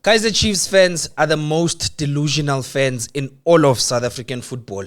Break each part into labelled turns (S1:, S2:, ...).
S1: Kaizer Chiefs fans are the most delusional fans in all of South African football.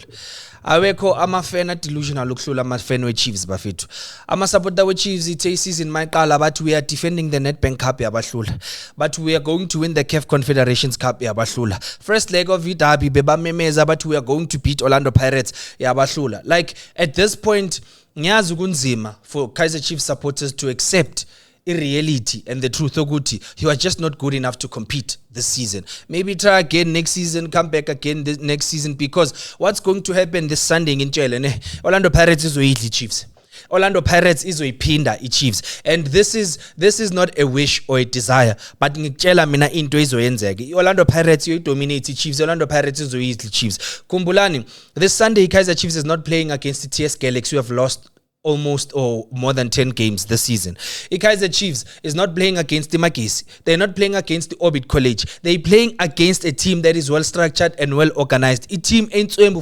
S1: Awekho ama-fan delusional ukhlula ama-fan we-Chiefs bafethu. Ama-supporter we-Chiefs ithe season mayiqala bathi we are defending the Nedbank Cup yabahlula. But we are going to win the CAF Confederations Cup yabahlula. First leg of iDerby bebamemeza but we are going to beat Orlando Pirates yabahlula. Like at this point ngiyazi kunzima for Kaizer Chiefs supporters to accept reality and the truth ukuthi you are just not good enough to compete this season. Maybe try again next season, come back again this next season, because what's going to happen this Sunday in Chile, Orlando Pirates izoyidla Chiefs. Orlando Pirates izoyiphinda iChiefs, and this is not a wish or a desire, but ngikutshela mina into izoyenzeka. Orlando Pirates dominate iChiefs. Orlando Pirates izoyidla Chiefs. Kumbulani, this Sunday Kaizer Chiefs is not playing against the TS Galaxy who have lost almost or more than 10 games this season. Kaizer Chiefs is not playing against the Magisi. They're not playing against the Orbit College. They're playing against a team that is well structured and well organized. A team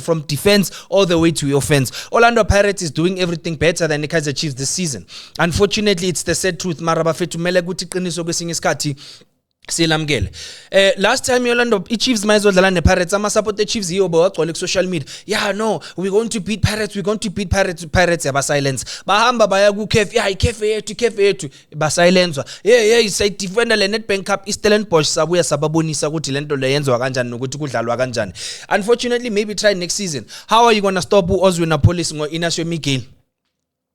S1: from defense all the way to offense. Orlando Pirates is doing everything better than the Kaizer Chiefs this season. Unfortunately, it's the sad truth. Marabafetu mele guti qiniso kwesinye isikhathi silamkele. Last time Orlando Chiefs mayizodlala nePirates, ama-support the-Chiefs yiyo bawagcwala ku-social media. Yeah, no, we're going to beat Pirates, Pirates yaba-silence. Bahamba baya ku-CAF, yeah, i-CAF yethu, ba-silencwa. Yeah, sayidefenda le Nedbank Cup, iStellenbosch sabuya sababonisa ukuthi lento le yenziwa kanjani nokuthi kudlalwa kanjani. Unfortunately, maybe try next season. How are you going to stop Ozwin Napolis ngo-Inacio Miguel?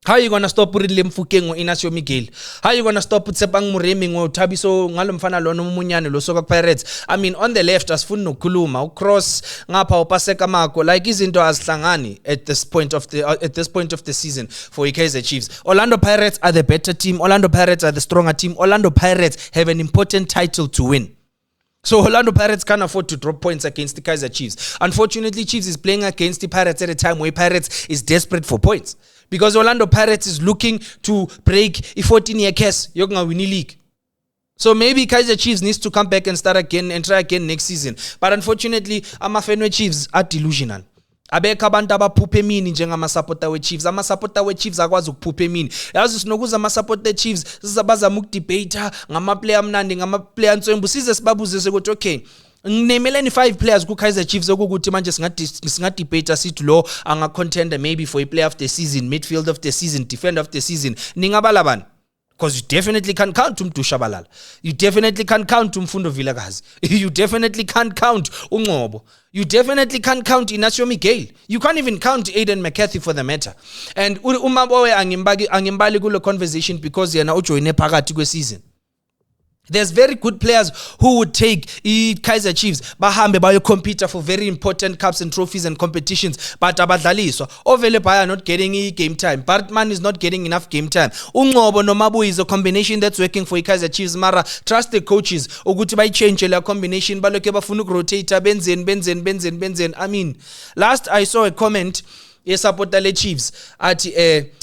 S1: How are you going to stop Ridley Mfukeng ngo-Inacio Miguel? How are you going to stop Tsepang Muremi ngo-Thabiso ngalo mfana lona umunyane lo soka Pirates? I mean, on the left asifuni nokukhuluma, uCross ngapha upaseka mako, like izinto azihlangani at this point of the season for Kaizer Chiefs. Orlando Pirates are the better team. Orlando Pirates are the stronger team. Orlando Pirates have an important title to win. So Orlando Pirates can't afford to drop points against the Kaizer Chiefs. Unfortunately, Chiefs is playing against the Pirates at a time where Pirates is desperate for points. Because Orlando Pirates is looking to break a 14-year curse. Yoga winning league. So maybe Kaizer Chiefs needs to come back and start again and try again next season. But unfortunately, ama-fan Chiefs are delusional. Abekho abantu abaphupha emini njengama-supporter we-Chiefs. Ama-supporter we-Chiefs akwazi ukuphupha emini. Yazi sinokuza ama-supporter we-Chiefs sizabazama ukudebate ngama-player amnandi, ngama-player nswembu, size sibabuzise ukuthi okay, nginemeleni 5 players ku Kaizer Chiefs okuthi manje singadebate sithi lo anga contender maybe for a player of the season, midfield of the season, defender of the season. Ningabala bani? Because you definitely can't count Shabalala. You definitely can't count Mfundo Vilakazi. You definitely can't count Ungobo. You definitely can't count Inacio Miguel. You can't even count Aiden McCarthy for the matter. And umabowe angimbali kulo conversation because yena ujoyine phakathi kweseason. There's very good players who would take Kaizer Chiefs bahambe bayo compete for very important cups and trophies and competitions, but abadlaliswa ovele baya not getting game time. Bartman is not getting enough game time. Ungobo noMabu is a combination that's working for Kaizer Chiefs. Mara trust the coaches ukuthi bayichange la combination baloke bafuna ukurotate benzeni. I mean, last I saw a comment supporter le Chiefs at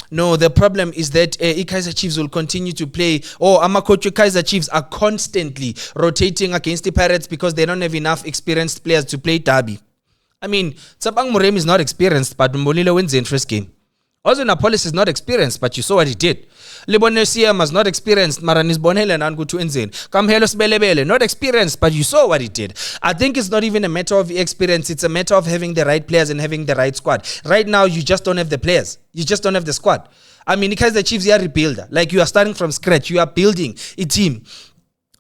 S1: no, the problem is that Kaizer Chiefs will continue to play, or Amakocho Kaizer Chiefs are constantly rotating against the Pirates because they don't have enough experienced players to play derby. I mean, Tsepang Muremi is not experienced, but Mbolile wins the first game. Also, Napolis is not experienced, but you saw what he did. Lebone Siam is not experienced, Maranis Bonhele and Angutu Enzin. Kamhelos Belebele, not experienced, but you saw what he did. I think it's not even a matter of experience, it's a matter of having the right players and having the right squad. Right now, you just don't have the players. You just don't have the squad. I mean, because the Chiefs, you are a rebuilder. Like, you are starting from scratch. You are building a team.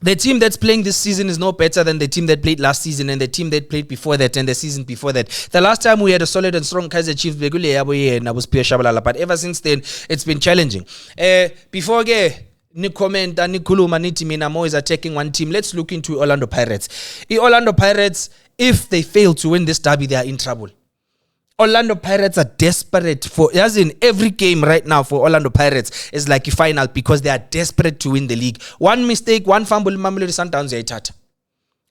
S1: The team that's playing this season is no better than the team that played last season and the team that played before that and the season before that. The last time we had a solid and strong Kaizer Chiefs, was Pierre Shabalala, but ever since then, it's been challenging. Before ni comment and nikuluma niti mina Mo is attacking one team, let's look into Orlando Pirates. Orlando Pirates, if they fail to win this derby, they are in trouble. Orlando Pirates are desperate for, as in every game right now for Orlando Pirates is like a final because they are desperate to win the league. One mistake, one fumble, Mamelodi Sundowns yayithatha.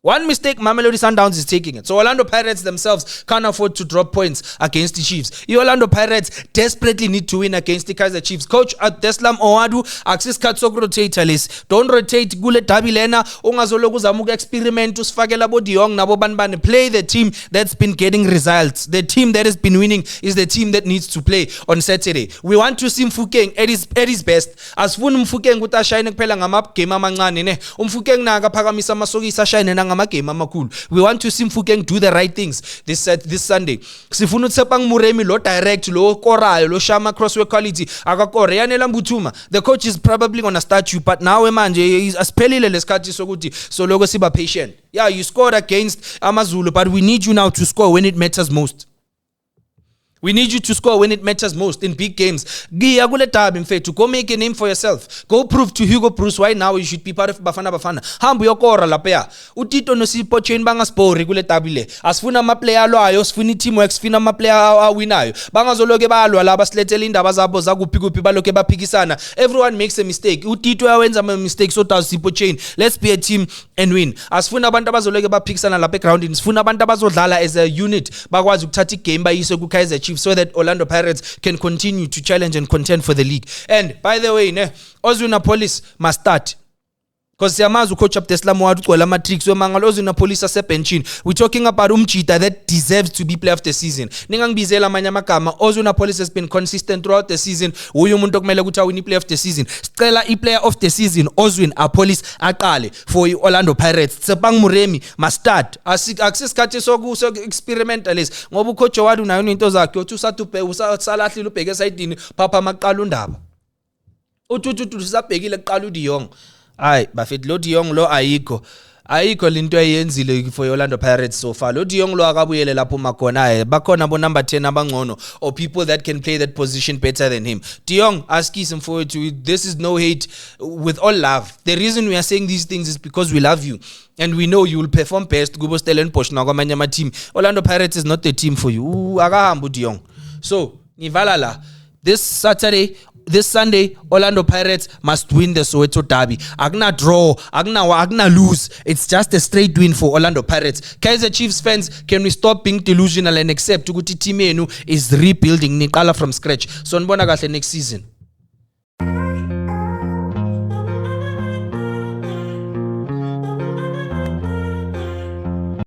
S1: One mistake, Mamelodi Sundowns is taking it. So Orlando Pirates themselves can't afford to drop points against the Chiefs. The Orlando Pirates desperately need to win against the Kaizer Chiefs. Coach Deslam Owadu, access katsoku rotator list. Don't rotate kule derby lena. Ungazoloku zamuka experiment usifakela bo Diong nabo banbane. Play the team that's been getting results. The team that has been winning is the team that needs to play on Saturday. We want to see Mfukeng at his best. Asifuni Mfukeng ukuthi ashine kuphela ngama game amancane ne. Umfukeng na akaphakamisa amasokisi ashine na game amakhulu. We want to see Mfukeng do the right things this Sunday. Sifuna uTsepang Muremi lo direct lo korayo lo shama crossway quality akakore yanela Mbuthuma. The coach is probably gonna start you, but now manje asiphelile lesikhathi sokuthi so lokho siba patient. Yeah, you scored against AmaZulu, but we need you now to score when it matters most. We need you to score when it matters most in big games. To go make a name for yourself. Go prove to Hugo Bruce why now you should be part of Bafana Bafana. Hambu yokora lapea. Utito no sipo chain banga spori kule tabile. Asfuna ma player lo ayo, sfuni teamwork, sfuna ma player winayo. Banga zoloke ba alwa laba sleteli ndaba zabo zagu pigu baloke ba pikisana. Everyone makes a mistake. Utito yawenza ma mistake so ta sipo chain. Let's be a team and win. Asfuna abantu abazoloke ba pikisana la background. Sfuna abantu abazodlala as a unit. Bakwazi ukuthatha game bayise ku Kaizer Chiefs, so that Orlando Pirates can continue to challenge and contend for the league. And by the way, Ozuna Police must start. Because Yamazu coach up Tesla Moadu Matrix, Ozuna Police Sepenchin. We're talking about Umchita that deserves to be player of the season. Ningang Bizela Manyamakama, Ozuna Police has been consistent throughout the season. Uyumuntok Melaguta win player of the season. Stella player of the season, Ozwin Police Akale for Orlando Pirates. Tsepang Muremi must start. Access Kate Sogu experimentalist. Ngobu coach Wadu na into zakyo tu satupe usalatli lupege saidini Papa Makalundaba. Ututu sapegile Kalu Diong. Aye, Buffett lo Diong lo ayikho linto ayenzile for Orlando Pirates so far. Lo Diong lo akabuyele lapho makhona bakhona bo number 10 abangcono or people that can play that position better than him. Diong, ask him forward to it. This is no hate, with all love. The reason we are saying these things is because we love you and we know you will perform best. Gubo Stellenbosch na kwamanye ma team. Orlando Pirates is not the team for you. Akahambu Diong. So, Nivalala this Sunday, Orlando Pirates must win the Soweto derby. Agna draw, agna lose. It's just a straight win for Orlando Pirates. Kaizer Chiefs fans, can we stop being delusional and accept ukuthi team yenu is rebuilding niqala from scratch? So nibona kahle next season.